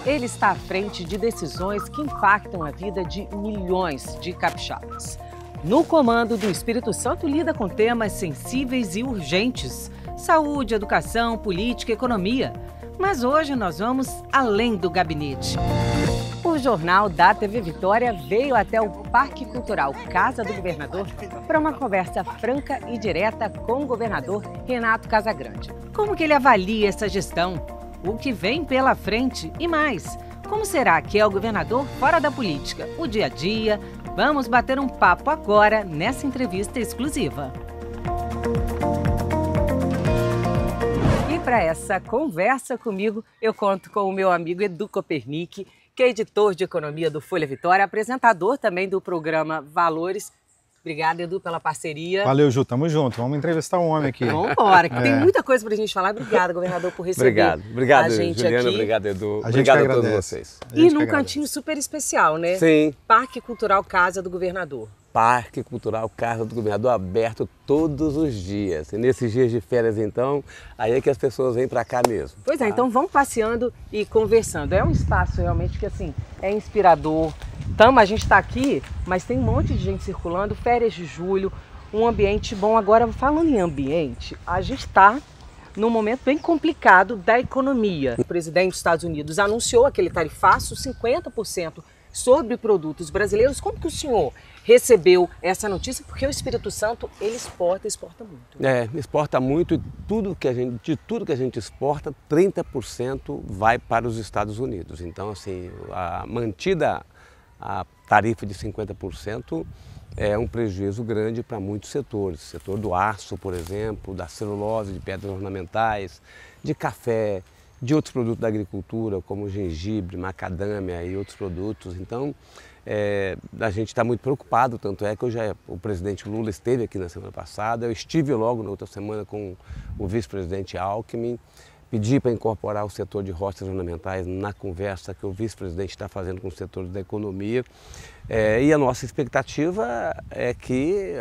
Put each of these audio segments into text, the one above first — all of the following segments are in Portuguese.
Ele está à frente de decisões que impactam a vida de milhões de capixabas. No comando do Espírito Santo, lida com temas sensíveis e urgentes: saúde, educação, política, economia. Mas hoje nós vamos além do gabinete. O Jornal da TV Vitória veio até o Parque Cultural Casa do Governador para uma conversa franca e direta com o governador Renato Casagrande. Como que ele avalia essa gestão? O que vem pela frente e mais? Como será que é o governador fora da política? O dia a dia? Vamos bater um papo agora nessa entrevista exclusiva. E para essa conversa comigo, eu conto com o meu amigo Edu Kopernik, que é editor de economia do Folha Vitória, apresentador também do programa Valores. Obrigada, Edu, pela parceria. Valeu, Ju, tamo junto. Vamos entrevistar um homem aqui. Vamos embora, que tem muita coisa pra gente falar. Obrigada, governador, por receber obrigado, a gente Juliana, aqui. obrigado, Edu. Obrigado a todos vocês. E num cantinho super especial, né? Sim. Parque Cultural Casa do Governador. Parque Cultural Casa do Governador aberto todos os dias. E nesses dias de férias, então, aí é que as pessoas vêm para cá mesmo. Pois é, então vamos passeando e conversando. É um espaço realmente que, assim, é inspirador. A gente está aqui, mas tem um monte de gente circulando, férias de julho, um ambiente bom. Agora, falando em ambiente, a gente está num momento bem complicado da economia. O presidente dos Estados Unidos anunciou aquele tarifaço 50% sobre produtos brasileiros. Como que o senhor recebeu essa notícia? Porque o Espírito Santo, ele exporta muito. Exporta muito, e de tudo que a gente exporta, 30% vai para os Estados Unidos. Então, assim, mantida a tarifa de 50% é um prejuízo grande para muitos setores. O setor do aço, por exemplo, da celulose, de pedras ornamentais, de café, de outros produtos da agricultura, como gengibre, macadâmia e outros produtos. Então, a gente está muito preocupado, tanto é que o presidente Lula esteve aqui na semana passada, eu estive logo na outra semana com o vice-presidente Alckmin, pedi para incorporar o setor de roças ornamentais na conversa que o vice-presidente está fazendo com os setores da economia. E a nossa expectativa é que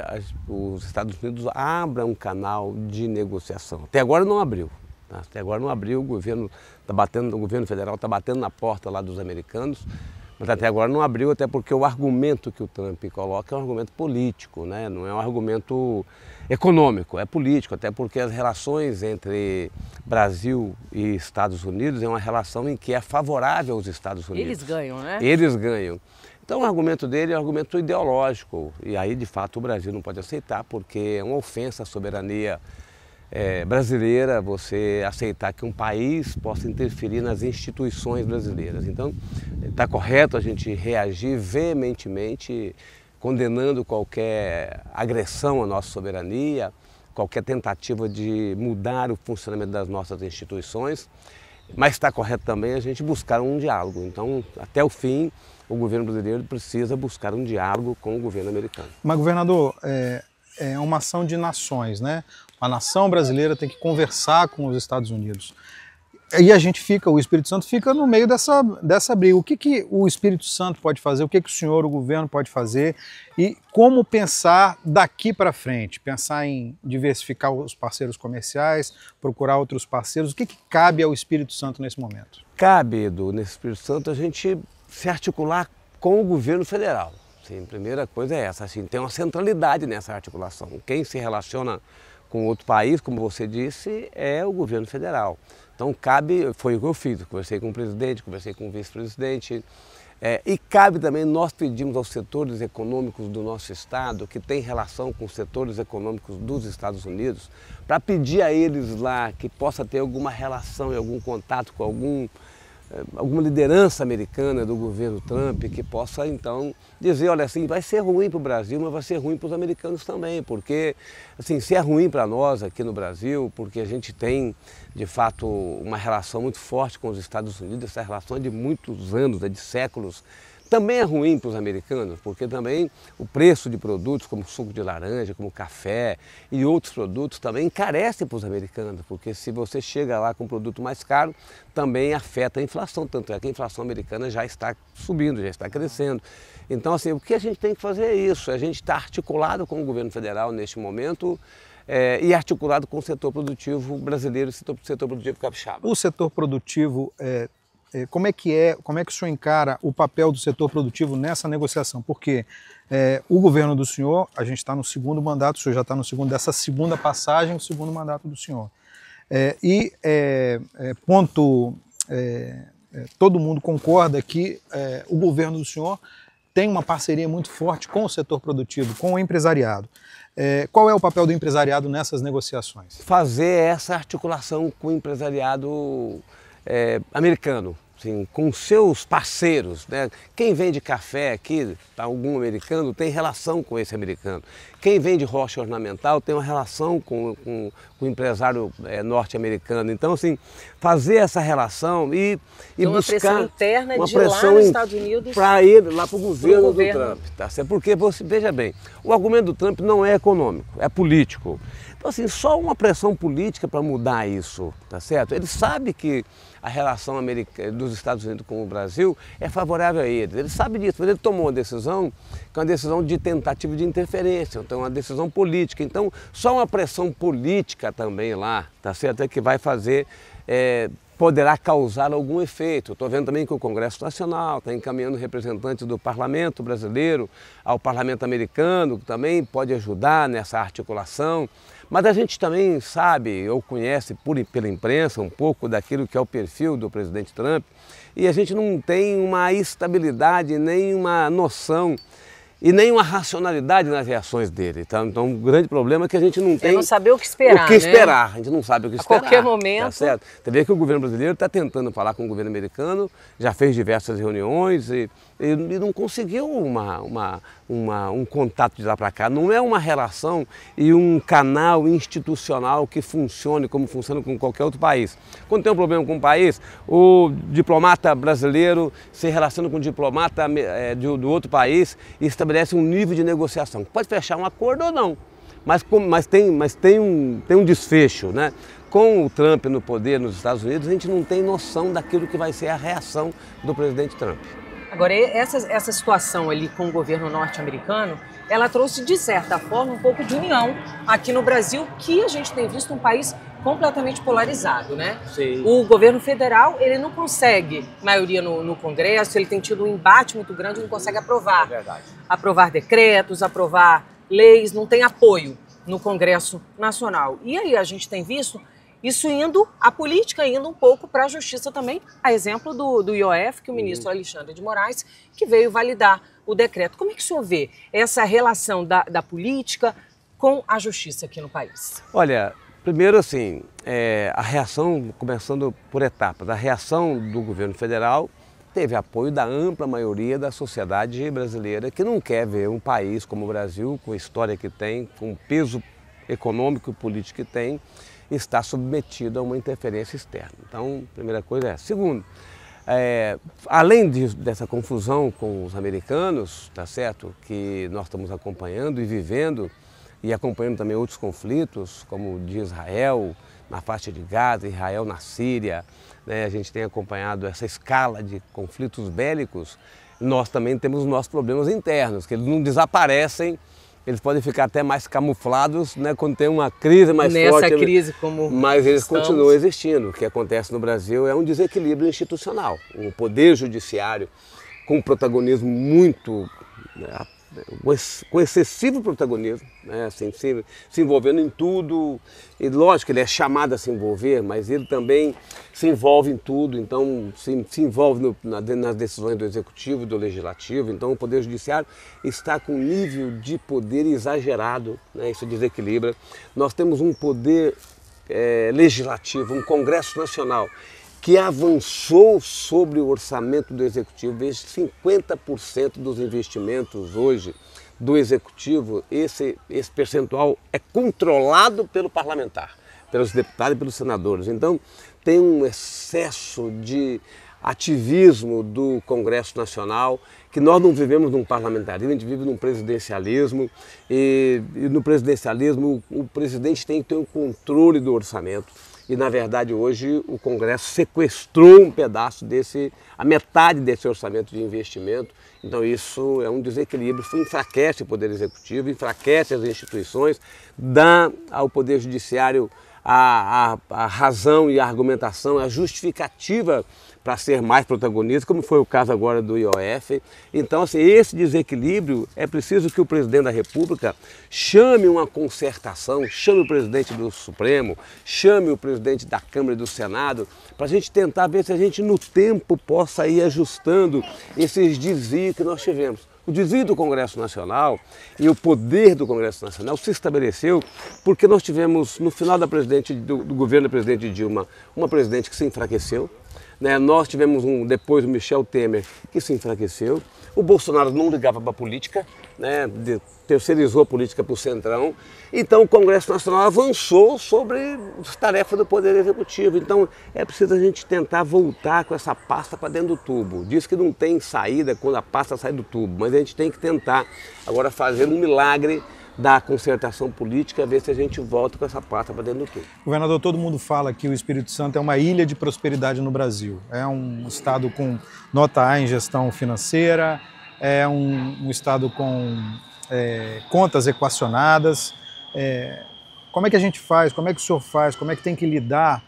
os Estados Unidos abram um canal de negociação. Até agora não abriu. Até agora não abriu, o governo federal está batendo na porta lá dos americanos, mas até agora não abriu, até porque o argumento que o Trump coloca é um argumento político, né? Não é um argumento econômico, é político, até porque as relações entre Brasil e Estados Unidos é uma relação em que é favorável aos Estados Unidos. Eles ganham, né? Eles ganham. Então o argumento dele é um argumento ideológico, e aí de fato o Brasil não pode aceitar, porque é uma ofensa à soberania brasileira você aceitar que um país possa interferir nas instituições brasileiras. Então, está correto a gente reagir veementemente, condenando qualquer agressão à nossa soberania, qualquer tentativa de mudar o funcionamento das nossas instituições, mas está correto também a gente buscar um diálogo. Então, até o fim, o governo brasileiro precisa buscar um diálogo com o governo americano. Mas, governador, é uma ação de nações, né? A nação brasileira tem que conversar com os Estados Unidos. E a gente o Espírito Santo fica no meio dessa briga. O que o Espírito Santo pode fazer? O que o senhor, o governo pode fazer? E como pensar daqui para frente? Pensar em diversificar os parceiros comerciais, procurar outros parceiros. O que cabe ao Espírito Santo nesse momento? Cabe, Edu, nesse Espírito Santo, a gente se articular com o governo federal. Sim, a primeira coisa é essa, assim, tem uma centralidade nessa articulação. Quem se relaciona com outro país, como você disse, é o governo federal. Então foi o que eu fiz, conversei com o presidente, conversei com o vice-presidente, e cabe também, nós pedimos aos setores econômicos do nosso estado, que tem relação com os setores econômicos dos Estados Unidos, para pedir a eles lá que possa ter alguma relação e algum contato com alguma liderança americana do governo Trump que possa então dizer, olha, assim, vai ser ruim para o Brasil, mas vai ser ruim para os americanos também, porque assim, se é ruim para nós aqui no Brasil, porque a gente tem de fato uma relação muito forte com os Estados Unidos, essa relação é de muitos anos, de séculos. Também é ruim para os americanos, porque também o preço de produtos como suco de laranja, como café e outros produtos também encarece para os americanos, porque se você chega lá com um produto mais caro, também afeta a inflação, tanto é que a inflação americana já está subindo, já está crescendo. Então, assim, o que a gente tem que fazer é isso, a gente está articulado com o governo federal neste momento, e articulado com o setor produtivo brasileiro e o setor produtivo capixaba. O setor produtivo como é que o senhor encara o papel do setor produtivo nessa negociação? Porque o governo do senhor, a gente está no segundo mandato, o senhor já está no segundo, dessa segunda passagem, o segundo mandato do senhor. Todo mundo concorda que o governo do senhor tem uma parceria muito forte com o setor produtivo, com o empresariado. Qual é o papel do empresariado nessas negociações? Fazer essa articulação com o empresariado americano, assim, com seus parceiros, né? Quem vende café aqui, algum americano, tem relação com esse americano. Quem vende rocha ornamental tem uma relação com o empresário norte-americano. Então, assim, fazer essa relação e então, buscar uma pressão interna uma de pressão lá nos Estados Unidos para ir lá para o governo do Trump, tá certo? Porque veja bem, o argumento do Trump não é econômico, é político. Então, assim, só uma pressão política para mudar isso, tá certo? Ele sabe que a relação dos Estados Unidos com o Brasil é favorável a eles. Ele sabe disso, mas ele tomou uma decisão que é uma decisão de tentativa de interferência, então é uma decisão política. Então, só uma pressão política também lá, tá certo? É que vai fazer, poderá causar algum efeito. Estou vendo também que o Congresso Nacional está encaminhando representantes do Parlamento brasileiro ao Parlamento americano, que também pode ajudar nessa articulação. Mas a gente também sabe ou conhece pela imprensa um pouco daquilo que é o perfil do presidente Trump e a gente não tem uma estabilidade, nem uma noção e nem uma racionalidade nas reações dele. Então, o grande problema é que a gente não tem... não saber o que esperar, O que esperar, né? A gente não sabe o que esperar. A qualquer momento... Tá certo? Você vê que o governo brasileiro está tentando falar com o governo americano, já fez diversas reuniões e não conseguiu um contato de lá para cá. Não é uma relação e um canal institucional que funcione como funciona com qualquer outro país. Quando tem um problema com um país, o diplomata brasileiro se relaciona com o diplomata do outro país e estabelece um nível de negociação. Pode fechar um acordo ou não, mas tem um desfecho, né? Com o Trump no poder nos Estados Unidos, a gente não tem noção daquilo que vai ser a reação do presidente Trump. Agora, essa situação ali com o governo norte-americano, ela trouxe, de certa forma, um pouco de união aqui no Brasil, que a gente tem visto um país completamente polarizado, né? Sim. O governo federal, ele não consegue maioria no Congresso, ele tem tido um embate muito grande, não consegue aprovar. É verdade. Aprovar decretos, aprovar leis, não tem apoio no Congresso Nacional. E aí a gente tem visto isso a política indo um pouco para a justiça também, a exemplo do IOF, que o ministro Alexandre de Moraes, que veio validar o decreto. Como é que o senhor vê essa relação da política com a justiça aqui no país? Olha, primeiro assim, a reação, começando por etapas, a reação do governo federal teve apoio da ampla maioria da sociedade brasileira, que não quer ver um país como o Brasil, com a história que tem, com o peso econômico e político que tem, está submetido a uma interferência externa. Então, primeira coisa é essa. Segundo, além dessa confusão com os americanos, tá certo, que nós estamos acompanhando e vivendo, e acompanhando também outros conflitos, como o de Israel, na faixa de Gaza, Israel na Síria, né? A gente tem acompanhado essa escala de conflitos bélicos. Nós também temos os nossos problemas internos, que eles não desaparecem. Eles podem ficar até mais camuflados, né, quando tem uma crise mais forte. Nessa crise como mas eles continuam existindo. O que acontece no Brasil é um desequilíbrio institucional. Um poder judiciário com um protagonismo muito... com excessivo protagonismo, né, assim, se envolvendo em tudo. E lógico que ele é chamado a se envolver, mas ele também se envolve em tudo, então se envolve nas decisões do Executivo e do Legislativo. Então o Poder Judiciário está com um nível de poder exagerado, né, isso desequilibra. Nós temos um poder legislativo, um Congresso Nacional, que avançou sobre o orçamento do Executivo. Veja, 50% dos investimentos hoje do Executivo, esse percentual é controlado pelo parlamentar, pelos deputados e pelos senadores. Então, tem um excesso de ativismo do Congresso Nacional, que nós não vivemos num parlamentarismo, a gente vive num presidencialismo, e no presidencialismo o presidente tem que ter um controle do orçamento. E, na verdade, hoje o Congresso sequestrou um pedaço a metade desse orçamento de investimento. Então, isso é um desequilíbrio, enfraquece o Poder Executivo, enfraquece as instituições, dá ao Poder Judiciário a razão e a argumentação, a justificativa para ser mais protagonista, como foi o caso agora do IOF. Então, assim, esse desequilíbrio, é preciso que o presidente da República chame uma concertação, chame o presidente do Supremo, chame o presidente da Câmara e do Senado, para a gente tentar ver se a gente no tempo possa ir ajustando esses desvios que nós tivemos. O desvio do Congresso Nacional e o poder do Congresso Nacional se estabeleceu porque nós tivemos, no final do governo da presidente Dilma, uma presidente que se enfraqueceu. Nós tivemos depois o Michel Temer, que se enfraqueceu. O Bolsonaro não ligava para a política, terceirizou a política para o Centrão. Então o Congresso Nacional avançou sobre as tarefas do Poder Executivo. Então é preciso a gente tentar voltar com essa pasta para dentro do tubo. Diz que não tem saída quando a pasta sai do tubo, mas a gente tem que tentar agora fazer um milagre da concertação política, ver se a gente volta com essa pasta para dentro do tubo. Governador, todo mundo fala que o Espírito Santo é uma ilha de prosperidade no Brasil. É um estado com nota A em gestão financeira, é um estado com contas equacionadas. Como é que a gente faz, como é que o senhor faz, como é que tem que lidar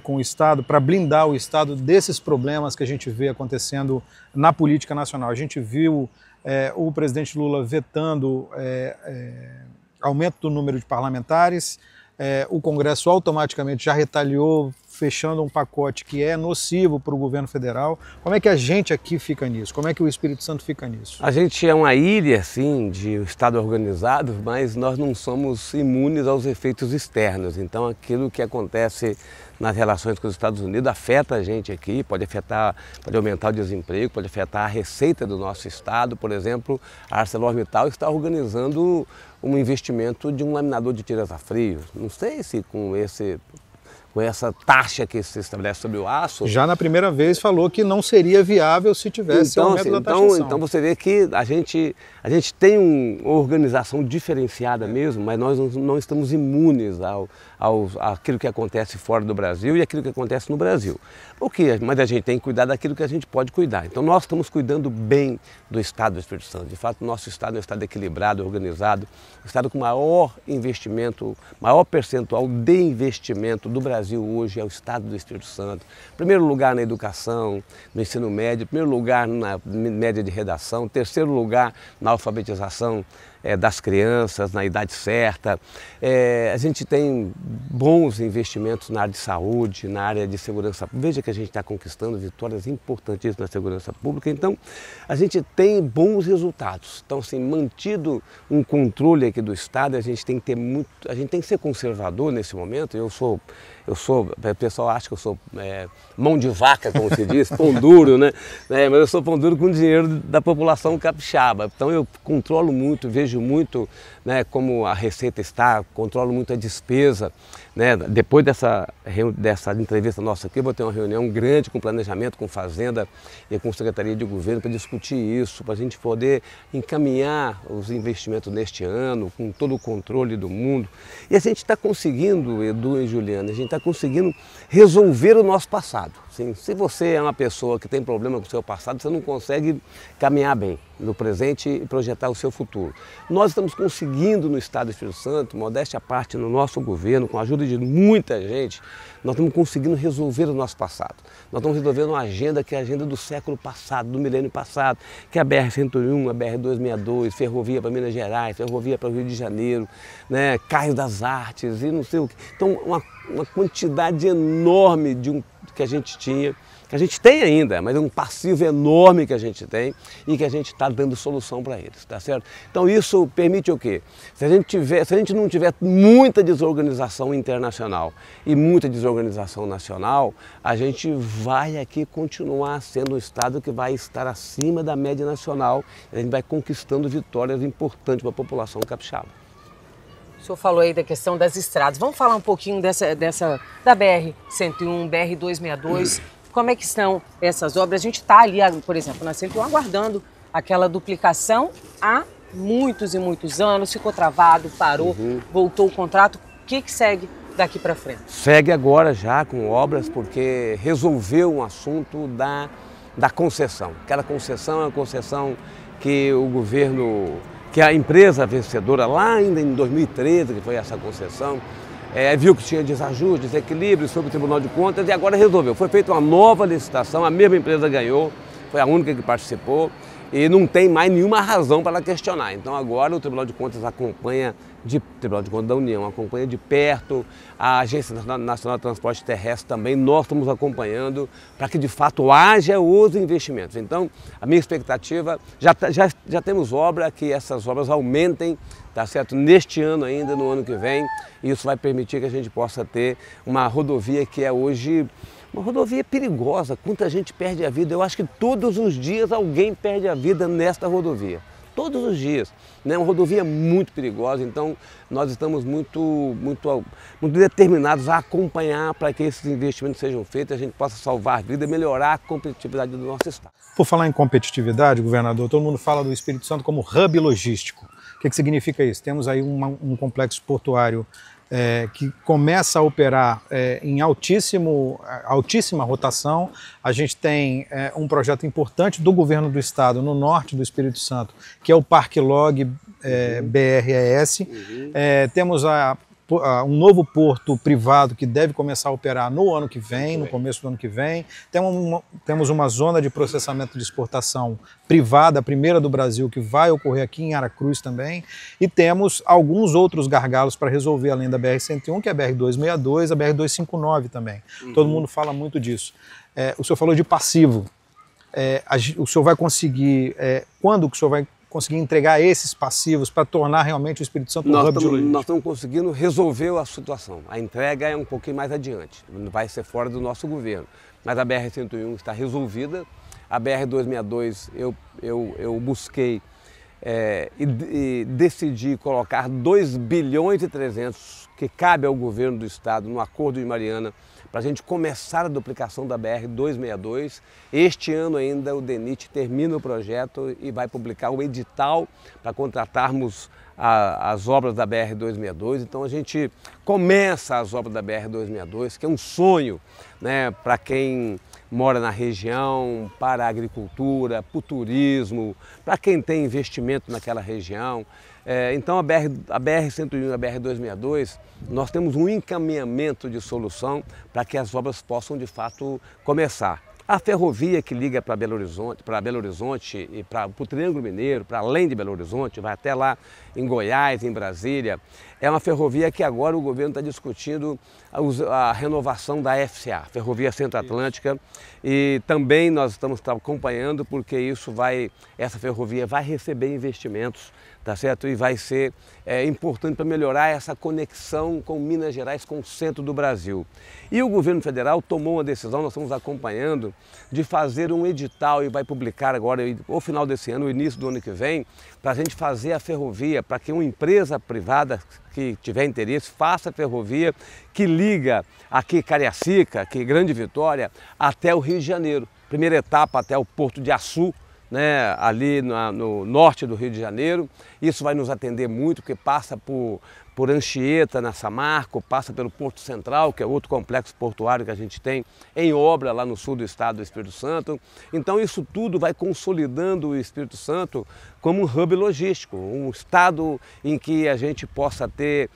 com o Estado para blindar o Estado desses problemas que a gente vê acontecendo na política nacional? A gente viu o presidente Lula vetando aumento do número de parlamentares, o Congresso automaticamente já retaliou, fechando um pacote que é nocivo para o governo federal. Como é que a gente aqui fica nisso? Como é que o Espírito Santo fica nisso? A gente é uma ilha, sim, de Estado organizado, mas nós não somos imunes aos efeitos externos. Então, aquilo que acontece nas relações com os Estados Unidos afeta a gente aqui, pode aumentar o desemprego, pode afetar a receita do nosso estado. Por exemplo, a ArcelorMittal está organizando um investimento de um laminador de tiras a frio. Não sei se com essa taxa que se estabelece sobre o aço. Já na primeira vez falou que não seria viável se tivesse aumento da taxação. Então você vê que a gente tem uma organização diferenciada mesmo, mas nós não estamos imunes àquilo que acontece fora do Brasil e àquilo que acontece no Brasil. Mas a gente tem que cuidar daquilo que a gente pode cuidar. Então nós estamos cuidando bem do Estado do Espírito Santo. De fato, o nosso Estado é um Estado equilibrado, organizado, um Estado com maior investimento, maior percentual de investimento do Brasil hoje é o Estado do Espírito Santo. Primeiro lugar na educação, no ensino médio, primeiro lugar na média de redação, terceiro lugar na alfabetização das crianças, na idade certa. A gente tem bons investimentos na área de saúde, na área de segurança. Veja que a gente está conquistando vitórias importantíssimas na segurança pública. Então, a gente tem bons resultados. Então, assim, mantido um controle aqui do Estado, a gente tem que ser conservador nesse momento. O pessoal acha que eu sou mão de vaca, como se diz, pão duro, né? Mas eu sou pão duro com o dinheiro da população capixaba. Então eu controlo muito, vejo muito como a receita está, controlo muito a despesa. Depois dessa entrevista nossa aqui, eu vou ter uma reunião grande com planejamento, com Fazenda e com Secretaria de Governo para discutir isso, para a gente poder encaminhar os investimentos neste ano, com todo o controle do mundo. E a gente está conseguindo, Edu e Juliana, a gente está conseguindo resolver o nosso passado. Sim, se você é uma pessoa que tem problema com o seu passado, você não consegue caminhar bem no presente e projetar o seu futuro. Nós estamos conseguindo no Estado do Espírito Santo, modéstia à parte, no nosso governo, com a ajuda de muita gente, nós estamos conseguindo resolver o nosso passado. Nós estamos resolvendo uma agenda que é a agenda do século passado, do milênio passado, que é a BR-101, a BR-262, ferrovia para Minas Gerais, ferrovia para o Rio de Janeiro, Cais das Artes e não sei o que. Então, uma quantidade enorme que a gente tinha, que a gente tem ainda, mas é um passivo enorme que a gente tem e que a gente está dando solução para eles, tá certo? Então isso permite o quê? Se a gente não tiver muita desorganização internacional e muita desorganização nacional, a gente vai aqui continuar sendo um Estado que vai estar acima da média nacional, a gente vai conquistando vitórias importantes para a população capixaba. O senhor falou aí da questão das estradas. Vamos falar um pouquinho da BR-101, BR-262. Como é que estão essas obras? A gente está ali, por exemplo, na 101, aguardando aquela duplicação há muitos e muitos anos. Ficou travado, parou, voltou o contrato. O que segue daqui para frente? Segue agora já com obras, porque resolveu um assunto da concessão. Aquela concessão é uma concessão que o governo... que a empresa vencedora, lá ainda em 2013, que foi essa concessão, viu que tinha desajuste, desequilíbrio sobre o Tribunal de Contas e agora resolveu. Foi feita uma nova licitação, a mesma empresa ganhou, foi a única que participou e não tem mais nenhuma razão para ela questionar. Então agora o Tribunal de Contas acompanha, Tribunal de Contas da União, acompanha de perto, a Agência Nacional de Transporte Terrestre também, nós estamos acompanhando para que de fato haja os investimentos. Então a minha expectativa, já temos obra, que essas obras aumentem, tá certo? Neste ano ainda, no ano que vem, e isso vai permitir que a gente possa ter uma rodovia que é hoje uma rodovia perigosa. Quanta gente perde a vida, eu acho que todos os dias alguém perde a vida nesta rodovia. Todos os dias, né? Uma rodovia muito perigosa, então nós estamos muito determinados a acompanhar para que esses investimentos sejam feitos, a gente possa salvar vidas e melhorar a competitividade do nosso estado. Por falar em competitividade, governador, todo mundo fala do Espírito Santo como hub logístico. O que significa isso? Temos aí um complexo portuário que começa a operar em altíssima rotação. A gente tem um projeto importante do governo do estado no norte do Espírito Santo, que é o Parque Log BRES. Temos um novo porto privado que deve começar a operar no ano que vem, no começo do ano que vem. Temos uma zona de processamento de exportação privada, a primeira do Brasil, que vai ocorrer aqui em Aracruz também. E temos alguns outros gargalos para resolver, além da BR-101, que é a BR-262, a BR-259 também. Todo mundo fala muito disso. O senhor falou de passivo. O senhor vai conseguir, quando que o senhor vai conseguir entregar esses passivos para tornar realmente o Espírito Santo um hub de logística? Nós estamos conseguindo resolver a situação. A entrega é um pouquinho mais adiante, não vai ser fora do nosso governo. Mas a BR-101 está resolvida, a BR-262 eu busquei e decidi colocar 2 bilhões e 300 que cabe ao governo do estado no Acordo de Mariana para a gente começar a duplicação da BR-262. Este ano ainda o DENIT termina o projeto e vai publicar o edital para contratarmos as obras da BR-262. Então a gente começa as obras da BR-262, que é um sonho, né, para quem mora na região, para a agricultura, para o turismo, para quem tem investimento naquela região. Então a BR-101 e a BR-262, nós temos um encaminhamento de solução para que as obras possam de fato começar. A ferrovia que liga para Belo Horizonte e para o Triângulo Mineiro, para além de Belo Horizonte, vai até lá em Goiás, em Brasília, é uma ferrovia que agora o governo está discutindo a renovação da FCA, Ferrovia Centro-Atlântica, e também nós estamos acompanhando porque essa ferrovia vai receber investimentos, tá certo? E vai ser importante para melhorar essa conexão com Minas Gerais, com o centro do Brasil. E o governo federal tomou uma decisão, nós estamos acompanhando, de fazer um edital e vai publicar agora, ao final desse ano, o início do ano que vem, para a gente fazer a ferrovia, para que uma empresa privada que tiver interesse faça a ferrovia que liga aqui Cariacica, aqui Grande Vitória, até o Rio de Janeiro. Primeira etapa até o Porto de Açu, né, ali no norte do Rio de Janeiro. Isso vai nos atender muito, porque passa por Anchieta, na Samarco, passa pelo Porto Central, que é outro complexo portuário que a gente tem em obra lá no sul do estado do Espírito Santo. Então isso tudo vai consolidando o Espírito Santo como um hub logístico, um estado em que a gente possa ter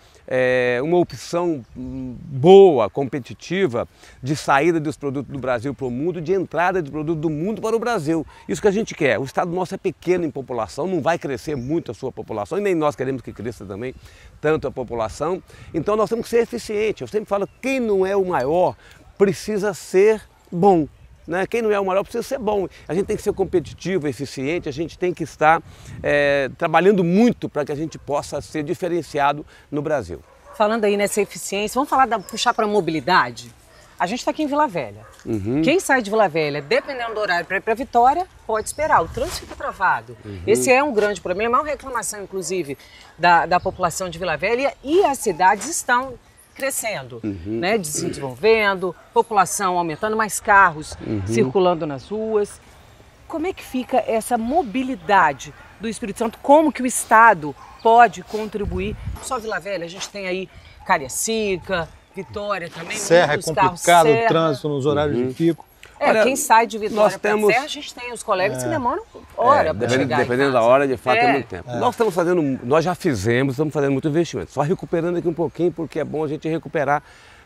uma opção boa, competitiva, de saída dos produtos do Brasil para o mundo, de entrada de produtos do mundo para o Brasil. Isso que a gente quer. O estado nosso é pequeno em população, não vai crescer muito a sua população, e nem nós queremos que cresça também tanto a população. Então nós temos que ser eficientes. Eu sempre falo, quem não é o maior precisa ser bom. Né? Quem não é o maior precisa ser bom. A gente tem que ser competitivo, eficiente, a gente tem que estar trabalhando muito para que a gente possa ser diferenciado no Brasil. Falando aí nessa eficiência, vamos puxar para a mobilidade? A gente está aqui em Vila Velha. Quem sai de Vila Velha, dependendo do horário para ir para Vitória, pode esperar. O trânsito fica travado. Esse é um grande problema, é uma reclamação, inclusive, da população de Vila Velha, e as cidades estão crescendo, né? Desenvolvendo, população aumentando, mais carros circulando nas ruas. Como é que fica essa mobilidade do Espírito Santo? Como que o Estado pode contribuir? Só Vila Velha, a gente tem aí Cariacica, Vitória também. Serra é complicado, o trânsito nos horários de pico. Quem sai de Vitória para Serra, a gente tem os colegas que demoram hora para chegar dependendo da hora, de fato, é muito tempo. Nós já fizemos, estamos fazendo muito investimento. Só recuperando aqui um pouquinho, porque é bom a gente recuperar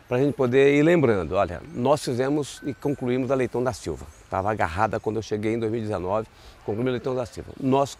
para a gente poder ir lembrando. Olha, nós fizemos e concluímos a Leitão da Silva. Estava agarrada quando eu cheguei em 2019, concluímos a Leitão da Silva. Nós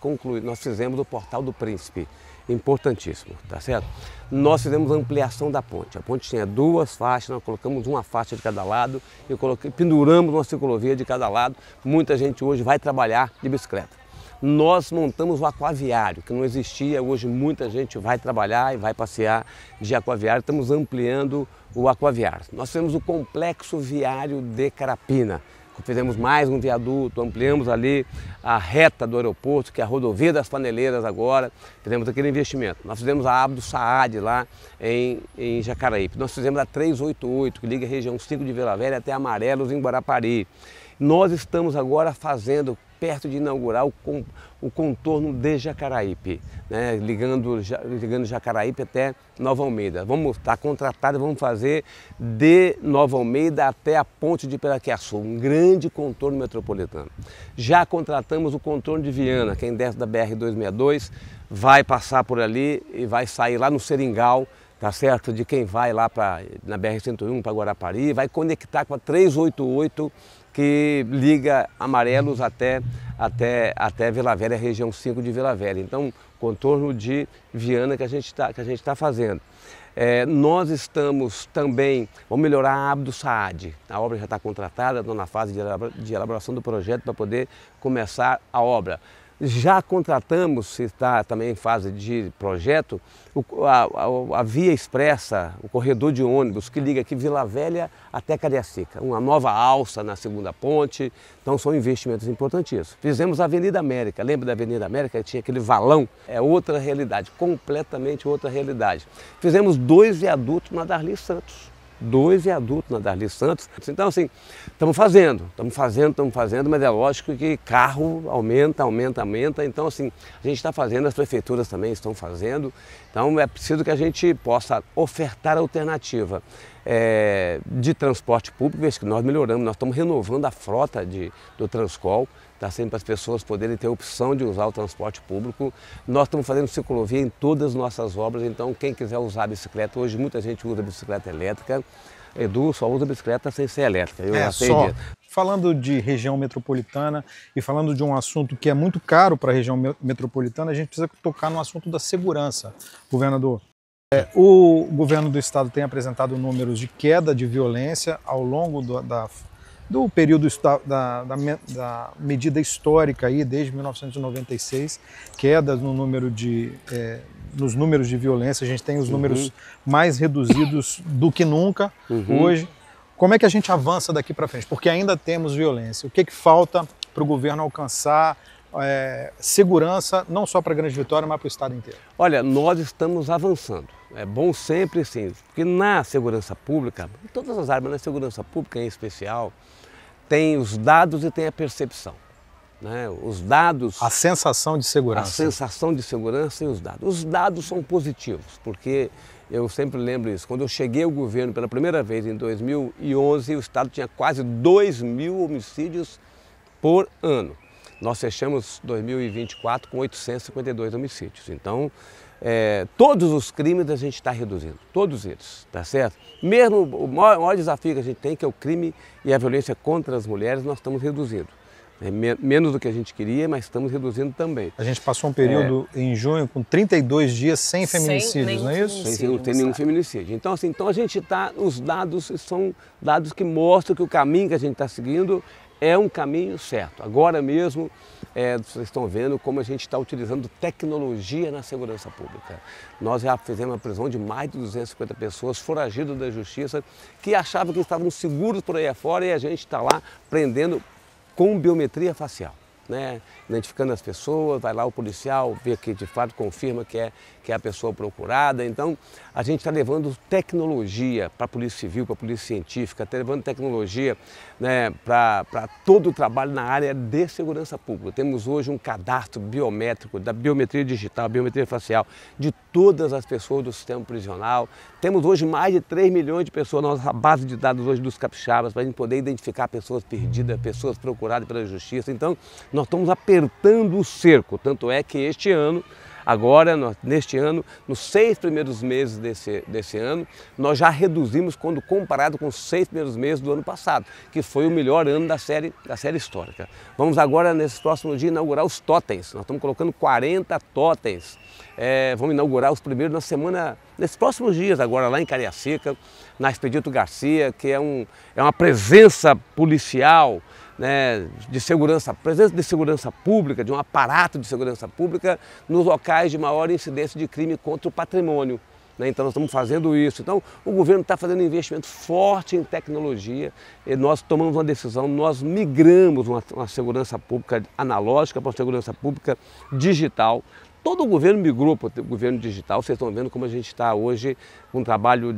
fizemos o Portal do Príncipe, importantíssimo, tá certo? Nós fizemos a ampliação da ponte. A ponte tinha 2 faixas, nós colocamos uma faixa de cada lado e penduramos uma ciclovia de cada lado. Muita gente hoje vai trabalhar de bicicleta. Nós montamos o aquaviário, que não existia, hoje muita gente vai trabalhar e vai passear de aquaviário, estamos ampliando o aquaviário. Nós fizemos o complexo viário de Carapina, fizemos mais um viaduto, ampliamos ali a reta do aeroporto, que é a rodovia das Paneleiras agora, fizemos aquele investimento. Nós fizemos a Abdo Saad lá em Jacaraípe, nós fizemos a 388, que liga a região 5 de Vila Velha até Amarelos, em Guarapari. Nós estamos agora fazendo, perto de inaugurar o contorno de Jacaraípe, né? ligando Jacaraípe até Nova Almeida. Vamos estar contratados, vamos fazer de Nova Almeida até a ponte de Piraquiaçu, um grande contorno metropolitano. Já contratamos o contorno de Viana, quem desce da BR-262 vai passar por ali e vai sair lá no Seringal, tá certo? De quem vai lá na BR-101 para Guarapari, vai conectar com a 388, que liga Amarelos até Vila Velha, região 5 de Vila Velha. Então, contorno de Viana que a gente está fazendo. Nós estamos também, vamos melhorar a Abdo Saad. A obra já está contratada, estou na fase de elaboração do projeto para poder começar a obra. Já contratamos, se está também em fase de projeto, a via expressa, o corredor de ônibus que liga aqui Vila Velha até Cariacica, uma nova alça na segunda ponte, então são investimentos importantíssimos. Fizemos a Avenida América, lembra da Avenida América? Tinha aquele valão, é outra realidade, completamente outra realidade. Fizemos 2 viadutos na Darli Santos. 2 viadutos na Darli Santos. Então, assim, estamos fazendo, mas é lógico que carro aumenta. Então, assim, a gente está fazendo, as prefeituras também estão fazendo. Então, é preciso que a gente possa ofertar alternativa de transporte público, que nós melhoramos, nós estamos renovando a frota do Transcol, tá sempre para as pessoas poderem ter a opção de usar o transporte público. Nós estamos fazendo ciclovia em todas as nossas obras, então quem quiser usar a bicicleta, hoje muita gente usa bicicleta elétrica, Edu só usa bicicleta sem ser elétrica. Eu já sei disso. Falando de região metropolitana e falando de um assunto que é muito caro para a região metropolitana, a gente precisa tocar no assunto da segurança, governador. O governo do estado tem apresentado números de queda de violência ao longo do período da medida histórica aí, desde 1996, quedas no número nos números de violência. A gente tem os números mais reduzidos do que nunca hoje. Como é que a gente avança daqui para frente? Porque ainda temos violência. O que falta para o governo alcançar segurança, não só para Grande Vitória, mas para o estado inteiro? Olha, nós estamos avançando. É bom sempre sim, porque na segurança pública, em todas as áreas, mas na segurança pública em especial, tem os dados e tem a percepção. Né? Os dados... A sensação de segurança. A sensação de segurança e os dados. Os dados são positivos, porque eu sempre lembro isso. Quando eu cheguei ao governo pela primeira vez, em 2011, o estado tinha quase 2.000 homicídios por ano. Nós fechamos 2024 com 852 homicídios. Então, todos os crimes a gente está reduzindo, todos eles, tá certo? Mesmo o maior desafio que a gente tem, que é o crime e a violência contra as mulheres, nós estamos reduzindo. Menos do que a gente queria, mas estamos reduzindo também. A gente passou um período em junho com 32 dias sem feminicídios, não é isso? Sem ter nenhum feminicídio. Então, assim, a gente está, os dados são dados que mostram que o caminho que a gente está seguindo é um caminho certo. Agora mesmo, vocês estão vendo como a gente está utilizando tecnologia na segurança pública. Nós já fizemos a prisão de mais de 250 pessoas foragidas da justiça que achavam que estavam seguros por aí afora, e a gente está lá prendendo com biometria facial, né? Identificando as pessoas, vai lá o policial, vê que de fato confirma que é a pessoa procurada. Então, a gente está levando tecnologia para a Polícia Civil, para a Polícia Científica, está levando tecnologia, né, para todo o trabalho na área de segurança pública. Temos hoje um cadastro biométrico, da biometria digital, biometria facial, de todas as pessoas do sistema prisional. Temos hoje mais de 3 milhões de pessoas na nossa base de dados hoje dos capixabas, para a gente poder identificar pessoas perdidas, pessoas procuradas pela justiça. Então, Nós estamos apertando o cerco, tanto é que este ano, neste ano, nos 6 primeiros meses desse ano, nós já reduzimos quando comparado com os 6 primeiros meses do ano passado, que foi o melhor ano da série histórica. Vamos agora, nesses próximos dias, inaugurar os totens. Nós estamos colocando 40 totens. Vamos inaugurar os primeiros nesses próximos dias, agora lá em Cariacica, na Expedito Garcia, que é uma presença policial, né, presença de segurança pública, de um aparato de segurança pública nos locais de maior incidência de crime contra o patrimônio. Né? Então nós estamos fazendo isso. Então o governo está fazendo um investimento forte em tecnologia e nós tomamos uma decisão, nós migramos uma segurança pública analógica para uma segurança pública digital. Todo o governo migrou para o governo digital, vocês estão vendo como a gente está hoje com um trabalho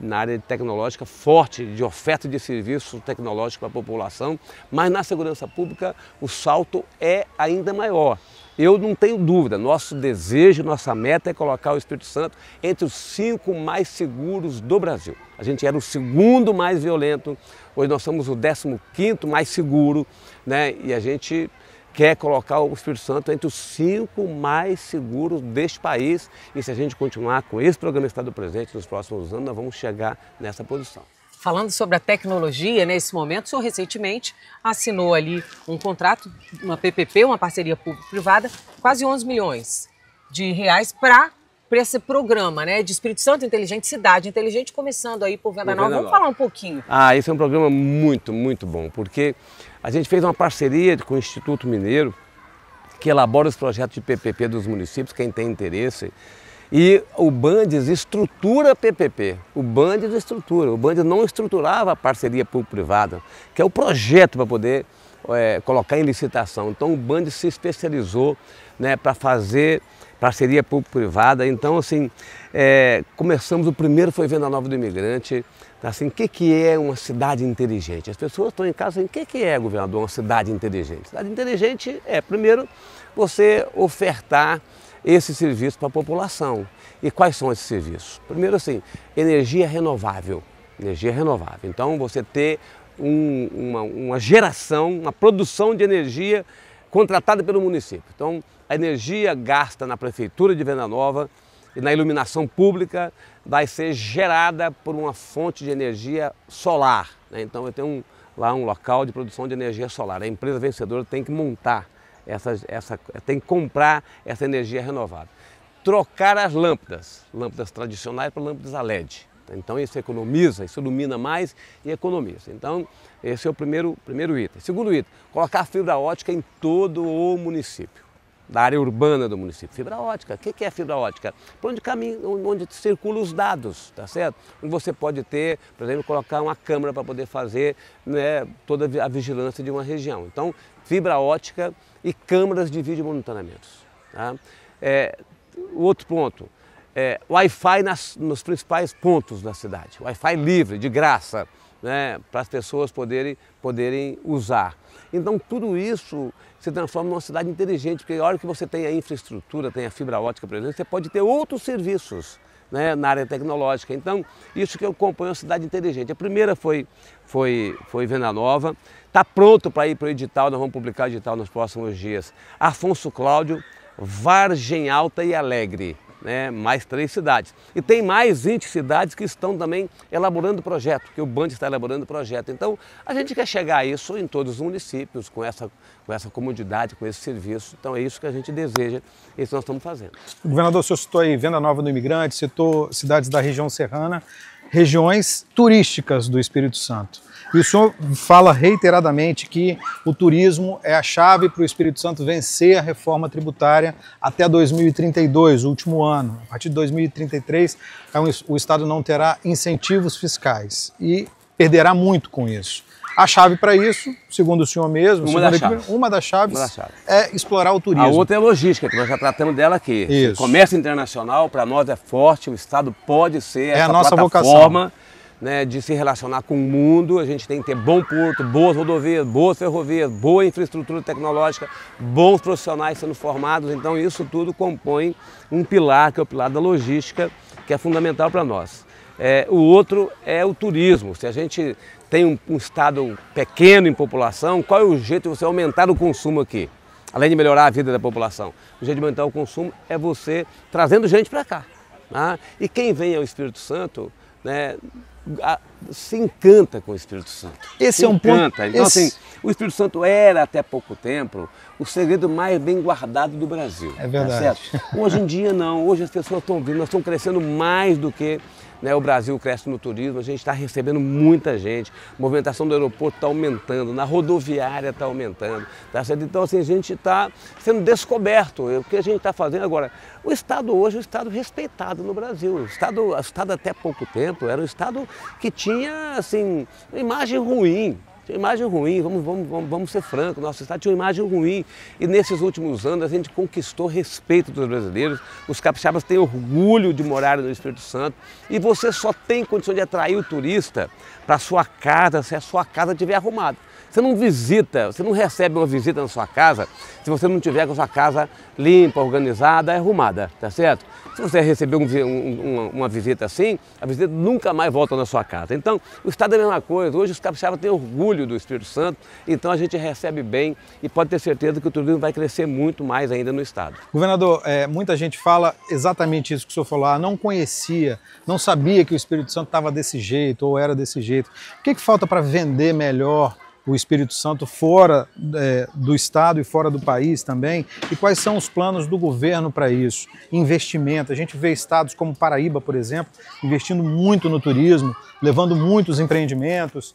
na área tecnológica forte, de oferta de serviços tecnológicos para a população, mas na segurança pública o salto é ainda maior. Eu não tenho dúvida, nosso desejo, nossa meta é colocar o Espírito Santo entre os 5 mais seguros do Brasil. A gente era o 2º mais violento, hoje nós somos o 15º mais seguro, né? E a gente quer colocar o Espírito Santo entre os 5 mais seguros deste país. E se a gente continuar com esse programa Estado Presente nos próximos anos, nós vamos chegar nessa posição. Falando sobre a tecnologia, nesse momento, o senhor recentemente assinou ali um contrato, uma PPP, uma parceria público-privada, quase 11 milhões de reais para esse programa, né, de Espírito Santo Inteligente, Cidade Inteligente, começando aí por Venda Nova. Vamos falar um pouquinho. Esse é um programa muito, muito bom, porque a gente fez uma parceria com o Instituto Mineiro, que elabora os projetos de PPP dos municípios, quem tem interesse, e o Bandes estrutura a PPP, o Bandes não estruturava a parceria público-privada, que é o projeto para poder colocar em licitação. Então o Bandes se especializou, né, para fazer parceria público-privada. Então, assim, começamos, o primeiro foi Venda Nova do Imigrante. Assim, o que é uma cidade inteligente? As pessoas estão em casa assim, o que é, governador, uma cidade inteligente? Cidade inteligente é, primeiro, você ofertar esse serviço para a população. E quais são esses serviços? Primeiro, assim, energia renovável. Energia renovável. Então, você ter uma geração, uma produção de energia contratada pelo município. Então, a energia gasta na Prefeitura de Venda Nova e na iluminação pública vai ser gerada por uma fonte de energia solar. Né? Então, eu tenho lá um local de produção de energia solar. A empresa vencedora tem que montar, tem que comprar essa energia renovável. Trocar as lâmpadas tradicionais para lâmpadas a LED. Então isso economiza, isso ilumina mais e economiza. Então esse é o primeiro item. Segundo item, colocar fibra ótica em todo o município, da área urbana do município. Fibra ótica, o que é fibra ótica? Por onde circulam os dados, tá certo? Onde você pode ter, por exemplo, colocar uma câmera para poder fazer, né, toda a vigilância de uma região. Então fibra ótica e câmeras de vídeo monitoramento. Tá? O outro ponto, Wi-Fi nos principais pontos da cidade. Wi-Fi livre, de graça, né, para as pessoas poderem usar. Então tudo isso se transforma numa cidade inteligente, porque a hora que você tem a infraestrutura, tem a fibra ótica, por exemplo, você pode ter outros serviços, né, na área tecnológica. Então isso que eu componho a cidade inteligente. A primeira foi Venda Nova, está pronto para ir para o edital, nós vamos publicar o edital nos próximos dias. Afonso Cláudio, Vargem Alta e Alegre, né, mais 3 cidades. E tem mais 20 cidades que estão também elaborando projeto, que o Bandes está elaborando projeto. Então, a gente quer chegar a isso em todos os municípios, com essa comodidade, com esse serviço. Então, é isso que a gente deseja, isso que nós estamos fazendo. O governador, o senhor citou aí Venda Nova do Imigrante, citou cidades da região serrana, regiões turísticas do Espírito Santo. E o senhor fala reiteradamente que o turismo é a chave para o Espírito Santo vencer a reforma tributária até 2032, o último ano. A partir de 2033, o Estado não terá incentivos fiscais e perderá muito com isso. A chave para isso, segundo o senhor mesmo, uma das chaves é explorar o turismo. A outra é a logística, que nós já tratamos dela aqui. Isso. O comércio internacional, para nós, é forte, o Estado pode ser essa nossa plataforma, né, de se relacionar com o mundo. A gente tem que ter bom porto, boas rodovias, boas ferrovias, boa infraestrutura tecnológica, bons profissionais sendo formados. Então isso tudo compõe um pilar, que é o pilar da logística, que é fundamental para nós. O outro é o turismo. Se a gente tem um estado pequeno em população, qual é o jeito de você aumentar o consumo aqui? Além de melhorar a vida da população, o jeito de aumentar o consumo é você trazendo gente para cá. Tá? E quem vem ao Espírito Santo, né, se encanta com o Espírito Santo. Esse é um ponto. Então, assim, o Espírito Santo era até pouco tempo o segredo mais bem guardado do Brasil. É verdade. Tá certo? Hoje em dia não, hoje as pessoas estão vindo, nós estamos crescendo mais do que, né, o Brasil cresce no turismo, a gente está recebendo muita gente, a movimentação do aeroporto está aumentando, na rodoviária está aumentando, tá certo? Então, assim, a gente está sendo descoberto. O que a gente está fazendo agora? O Estado hoje é um Estado respeitado no Brasil. O Estado até pouco tempo era um Estado que tinha, assim, uma imagem ruim. Tinha imagem ruim, vamos ser francos, nosso Estado tinha uma imagem ruim. E nesses últimos anos a gente conquistou respeito dos brasileiros, os capixabas têm orgulho de morar no Espírito Santo e você só tem condição de atrair o turista para a sua casa se a sua casa estiver arrumada. Você não visita, você não recebe uma visita na sua casa se você não tiver com a sua casa limpa, organizada, arrumada, tá certo? Se você receber uma visita assim, a visita nunca mais volta na sua casa. Então, o Estado é a mesma coisa. Hoje os capixabas têm orgulho do Espírito Santo, então a gente recebe bem e pode ter certeza que o turismo vai crescer muito mais ainda no Estado. Governador, muita gente fala exatamente isso que o senhor falou, não conhecia, não sabia que o Espírito Santo estava desse jeito ou era desse jeito. O que falta para vender melhor o Espírito Santo fora do estado e fora do país também? E quais são os planos do governo para isso? Investimento, a gente vê estados como Paraíba, por exemplo, investindo muito no turismo, levando muitos empreendimentos.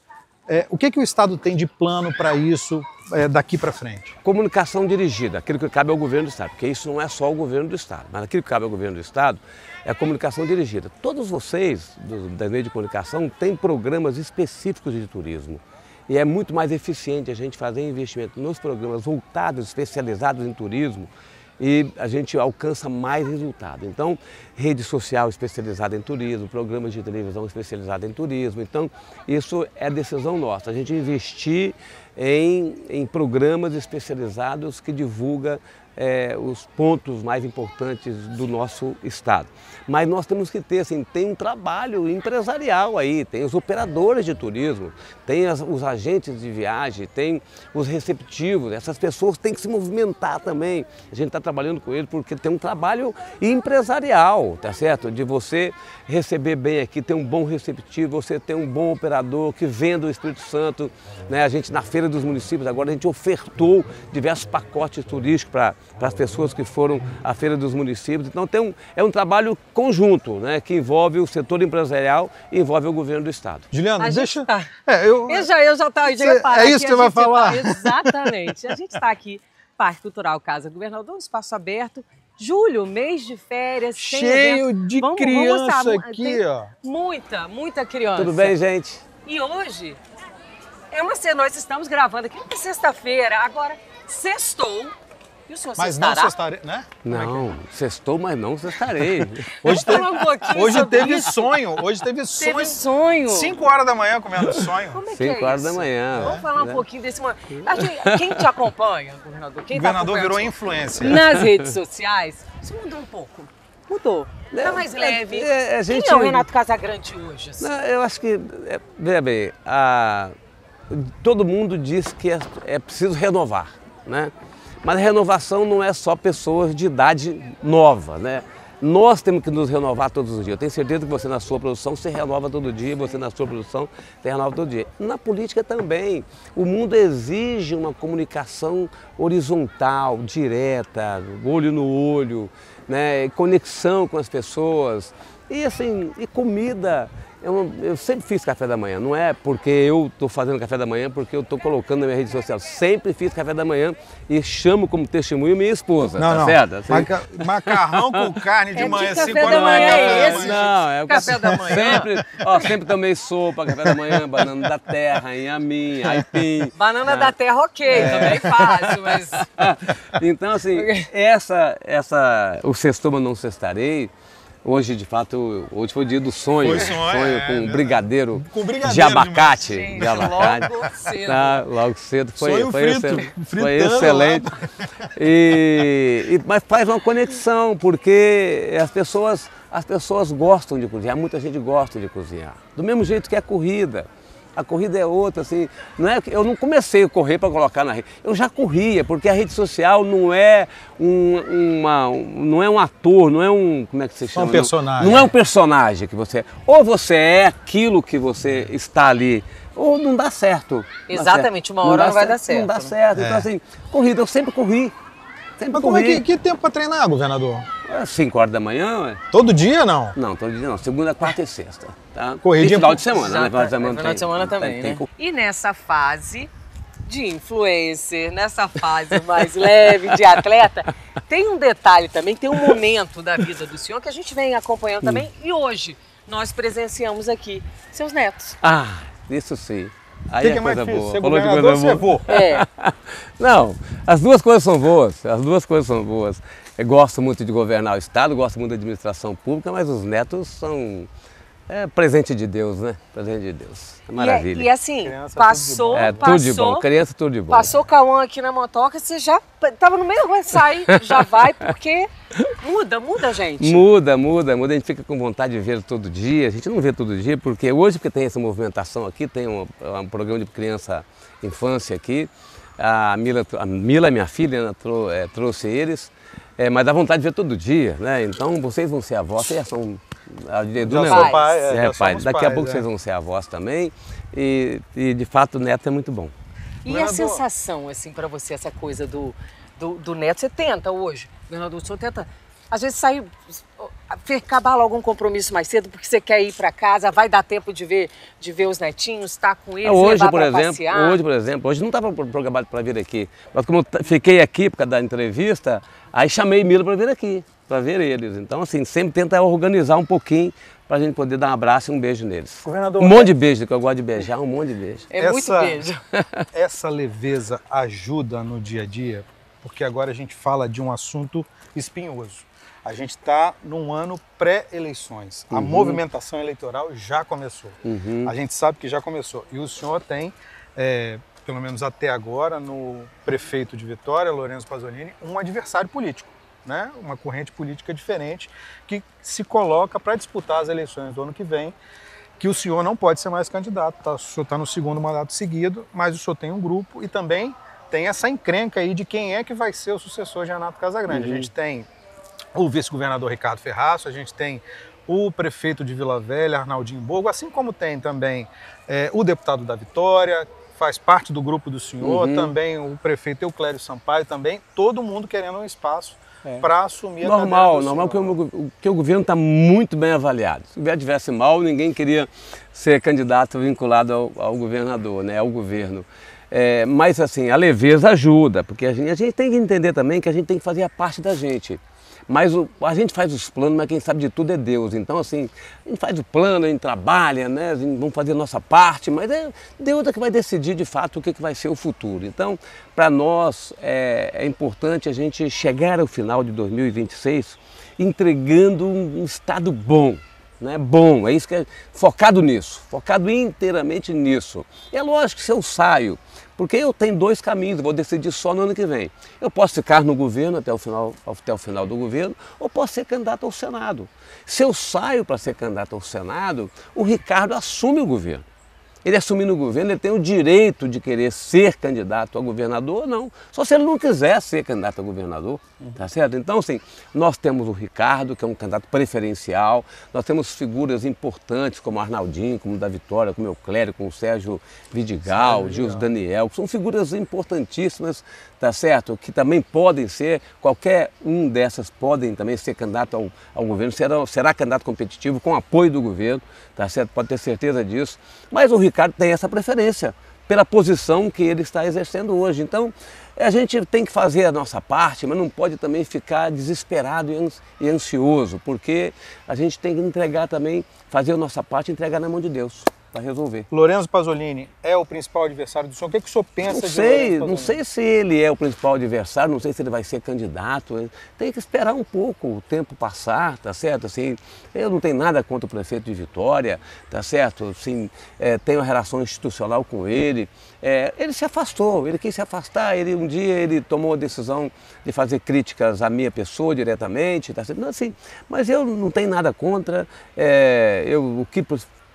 O que o estado tem de plano para isso daqui para frente? Comunicação dirigida, aquilo que cabe ao governo do estado, porque isso não é só o governo do estado, mas aquilo que cabe ao governo do estado é a comunicação dirigida. Todos vocês, das meios de comunicação, têm programas específicos de turismo. E é muito mais eficiente a gente fazer investimento nos programas voltados, especializados em turismo, e a gente alcança mais resultado. Então, rede social especializada em turismo, programas de televisão especializados em turismo. Então, isso é decisão nossa, a gente investir em programas especializados que divulgam os pontos mais importantes do nosso estado. Mas nós temos que ter, assim, tem um trabalho empresarial aí, tem os operadores de turismo, tem os agentes de viagem, tem os receptivos, essas pessoas têm que se movimentar também. A gente está trabalhando com eles porque tem um trabalho empresarial, tá certo? De você receber bem aqui, ter um bom receptivo, você ter um bom operador que venda o Espírito Santo, né? A gente na Feira dos Municípios, agora a gente ofertou diversos pacotes turísticos para as pessoas que foram à Feira dos Municípios. Então é um trabalho conjunto, né, que envolve o setor empresarial e envolve o governo do estado. Juliana, deixa... Tá. Eu já parar. É isso que você vai falar? Exatamente. A gente está aqui, Parque Cultural Casa Governador, um espaço aberto. Julho, mês de férias, cheio de criança aqui, ó. Muita criança. Tudo bem, gente? E hoje, nós estamos gravando aqui na sexta-feira, agora sextou. E o senhor mas sextará? não sextarei, né? Não, sextou, mas não sextarei. Hoje teve sonho. Teve sonho. 5 horas da manhã comendo sonho. Como é que 5 horas da manhã. Vamos falar um pouquinho desse momento. Quem te acompanha, governador? O governador virou influencer. Nas redes sociais, isso mudou um pouco. Mudou. Tá mais leve. Quem é o Renato Casagrande hoje? Assim? Eu acho que, veja bem, todo mundo diz que é preciso renovar, né? Mas a renovação não é só pessoas de idade nova, né? Nós temos que nos renovar todos os dias. Eu tenho certeza que você na sua produção se renova todo dia, você na sua produção se renova todo dia. Na política também. O mundo exige uma comunicação horizontal, direta, olho no olho, né? Conexão com as pessoas. E assim, e comida. Eu sempre fiz café da manhã, não é porque eu estou fazendo café da manhã, porque eu estou colocando na minha rede social. Sempre fiz café da manhã e chamo como testemunho minha esposa, tá certo? Assim, macarrão com carne de manhã, 5 horas da manhã é esse? Não, é o café da manhã. Sempre tomei sopa, café da manhã, banana da terra, inhamim, aipim. Banana da terra, ok, também fácil, mas... Então, assim, o sextou, mas não sextarei. Hoje, de fato, hoje foi o dia do sonho. Foi sonho com brigadeiro, brigadeiro de abacate. Gente, de abacate. logo cedo. Tá, logo cedo. Foi fritando excelente. Mas faz uma conexão, porque as pessoas as pessoas gostam de cozinhar, muita gente gosta de cozinhar. Do mesmo jeito que a corrida. A corrida é outra, assim, não é, eu não comecei a correr para colocar na rede, eu já corria, porque a rede social não é não é um ator, não é um, como é que você chama? Um personagem. Não é um personagem que você é. Ou você é aquilo que você está ali, ou não dá certo. Exatamente, uma hora não vai dar certo. Não dá certo, então assim, corrida, eu sempre corri. Mas como é que tempo para treinar, governador? 5 horas da manhã, ué. Todo dia, não? Não, todo dia não. Segunda, quarta e sexta. Tá? Corrida E final de semana, né? Final de semana também, né? E nessa fase de influencer, nessa fase mais leve de atleta, tem um detalhe também, tem um momento da vida do senhor que a gente vem acompanhando também. E hoje nós presenciamos aqui seus netos. Ah, isso sim. Aí que é mais coisa difícil, boa. ser Falou de governador coisa ou boa. ser vô? É. Não, as duas coisas são boas. As duas coisas são boas. Eu gosto muito de governar o Estado, gosto muito da administração pública, mas os netos são presente de Deus, né? Presente de Deus. É maravilha. E assim, Criança, passou, tudo de bom. Criança, tudo de bom. Passou o Cauã aqui na motoca, você já estava no meio, vai sair, já vai, porque muda, gente. Muda. A gente fica com vontade de ver todo dia. A gente não vê todo dia, porque hoje tem essa movimentação aqui, tem um programa de criança, infância aqui. A Mila, minha filha, trouxe eles, mas dá vontade de ver todo dia, né? Então vocês vão ser avós, vocês são do negócio. Pai. Daqui a pouco vocês vão ser avós também, e de fato o neto é muito bom. E a sensação, assim, para você, essa coisa do neto, você tenta hoje, governador, o senhor tenta, às vezes sair, acabar logo um compromisso mais cedo, porque você quer ir para casa, vai dar tempo de ver os netinhos, estar com eles, levar para passear? Hoje, por exemplo, hoje não estava programado para vir aqui, mas como eu fiquei aqui por causa da entrevista, aí chamei Mila para vir aqui, para ver eles. Então, assim, sempre tenta organizar um pouquinho para a gente poder dar um abraço e um beijo neles. Governador, um monte de beijo, que eu gosto de beijar, um monte de beijo. Muito beijo. Essa leveza ajuda no dia a dia, porque agora a gente fala de um assunto espinhoso. A gente está num ano pré-eleições. A movimentação eleitoral já começou. A gente sabe que já começou. E o senhor tem, pelo menos até agora, no prefeito de Vitória, Lorenzo Pasolini, um adversário político, né? Uma corrente política diferente que se coloca para disputar as eleições do ano que vem, que o senhor não pode ser mais candidato. Tá? O senhor está no segundo mandato seguido, mas o senhor tem um grupo e também tem essa encrenca aí de quem é que vai ser o sucessor de Renato Casagrande. A gente tem o vice-governador Ricardo Ferraço, a gente tem o prefeito de Vila Velha, Arnaldinho Borgo, assim como tem também o deputado da Vitória, faz parte do grupo do senhor, também o prefeito Euclério Sampaio, também todo mundo querendo um espaço para assumir a cadeira do senhor. Normal, porque o governo está muito bem avaliado. Se o governo tivesse mal, ninguém queria ser candidato vinculado ao governador, né, ao governo. Mas assim, a leveza ajuda, porque a gente tem que entender também que a gente tem que fazer a parte da gente. Mas a gente faz os planos, mas quem sabe de tudo é Deus. Então, assim, a gente faz o plano, a gente trabalha, né? Vamos fazer a nossa parte, mas é Deus que vai decidir de fato o que vai ser o futuro. Então, para nós é importante a gente chegar ao final de 2026 entregando um estado bom. Né? Bom, é isso que focado nisso, focado inteiramente nisso. E é lógico que se eu saio, porque eu tenho dois caminhos, vou decidir só no ano que vem. Eu posso ficar no governo até o final do governo, ou posso ser candidato ao Senado. Se eu saio para ser candidato ao Senado, o Ricardo assume o governo. Ele assumindo o governo, ele tem o direito de querer ser candidato a governador ou não. Só se ele não quiser ser candidato a governador, tá certo? Então, assim, nós temos o Ricardo, que é um candidato preferencial, nós temos figuras importantes como Arnaldinho, como o da Vitória, como o Euclério, como o Sérgio Vidigal, Gilson Daniel, que são figuras importantíssimas, tá certo? Que também podem ser, qualquer um dessas podem também ser candidato ao governo, será candidato competitivo com apoio do governo, tá certo? Pode ter certeza disso. Mas o Ricardo tem essa preferência pela posição que ele está exercendo hoje. Então, a gente tem que fazer a nossa parte, mas não pode também ficar desesperado e ansioso, porque a gente tem que entregar também, fazer a nossa parte e entregar na mão de Deus. para resolver. Lorenzo Pasolini é o principal adversário do senhor? O que o senhor pensa de Lorenzo Pasolini? Não sei se ele é o principal adversário, não sei se ele vai ser candidato. Tem que esperar um pouco o tempo passar, tá certo? Assim, eu não tenho nada contra o prefeito de Vitória, tá certo? Assim, tenho uma relação institucional com ele. Ele se afastou, ele quis se afastar, um dia ele tomou a decisão de fazer críticas à minha pessoa diretamente, tá certo? Não, assim, mas eu não tenho nada contra, o que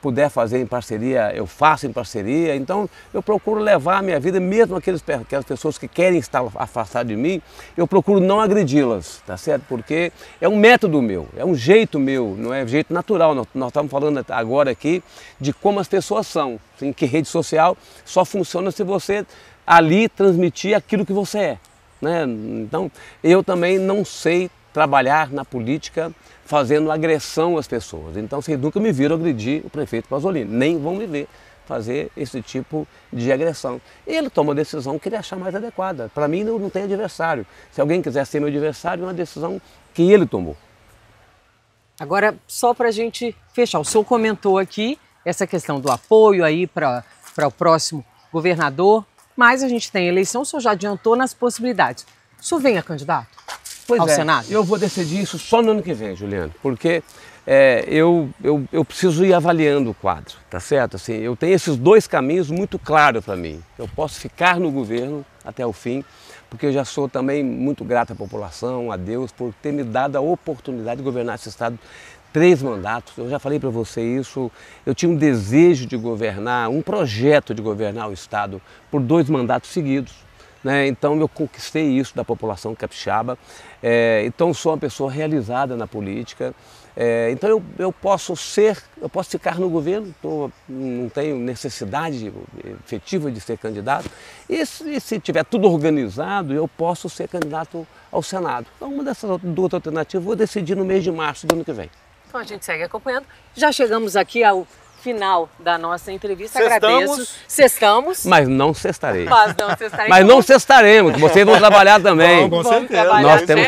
puder fazer em parceria, eu faço em parceria, então eu procuro levar a minha vida, mesmo aquelas pessoas que querem estar afastadas de mim, eu procuro não agredi-las, tá certo? Porque é um método meu, é um jeito meu, não é um jeito natural. Nós estamos falando agora aqui de como as pessoas são, assim, que rede social só funciona se você ali transmitir aquilo que você é, né? Então eu também não sei trabalhar na política fazendo agressão às pessoas. Então vocês nunca me viram agredir o prefeito Pasolini, nem vão me ver fazer esse tipo de agressão. Ele toma a decisão que ele achar mais adequada. Para mim não tem adversário. Se alguém quiser ser meu adversário, é uma decisão que ele tomou. Agora, só para a gente fechar, o senhor comentou aqui essa questão do apoio aí para o próximo governador, mas a gente tem eleição, o senhor já adiantou nas possibilidades. O senhor vem a candidato? Pois ao Senado? Eu vou decidir isso só no ano que vem, Juliano, porque eu preciso ir avaliando o quadro, tá certo? Assim, eu tenho esses dois caminhos muito claros para mim. Eu posso ficar no governo até o fim, porque eu já sou também muito grato à população, a Deus, por ter me dado a oportunidade de governar esse estado 3 mandatos. Eu já falei para você isso, eu tinha um desejo de governar, um projeto de governar o estado por 2 mandatos seguidos. Então eu conquistei isso da população capixaba, então sou uma pessoa realizada na política, então eu posso ficar no governo, não tenho necessidade efetiva de ser candidato, e se tiver tudo organizado, eu posso ser candidato ao Senado. Então uma dessas 2 alternativas eu vou decidir no mês de março do ano que vem. Então a gente segue acompanhando. Já chegamos aqui ao final da nossa entrevista. Agradeço. Sextamos. Mas não sextarei. Mas não sextaremos, vocês vão trabalhar também. Com certeza. Nós temos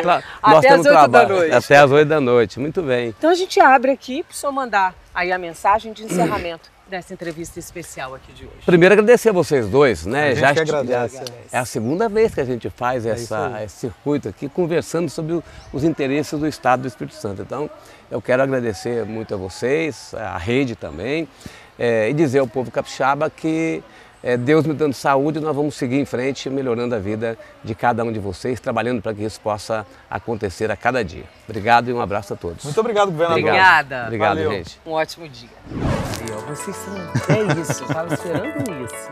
trabalho. Até às 8 da noite. Muito bem. Então a gente abre aqui para o senhor mandar aí a mensagem de encerramento dessa entrevista especial aqui de hoje. Primeiro agradecer a vocês dois, né? A gente que agradece. É a segunda vez que a gente faz esse circuito aqui, conversando sobre os interesses do Estado do Espírito Santo. Então, eu quero agradecer muito a vocês, a rede também, e dizer ao povo capixaba que Deus me dando saúde, nós vamos seguir em frente, melhorando a vida de cada um de vocês, trabalhando para que isso possa acontecer a cada dia. Obrigado e um abraço a todos. Muito obrigado, governador. Obrigada. Obrigado, Valeu. gente. Um ótimo dia. Vocês são... É isso, eu estava esperando isso.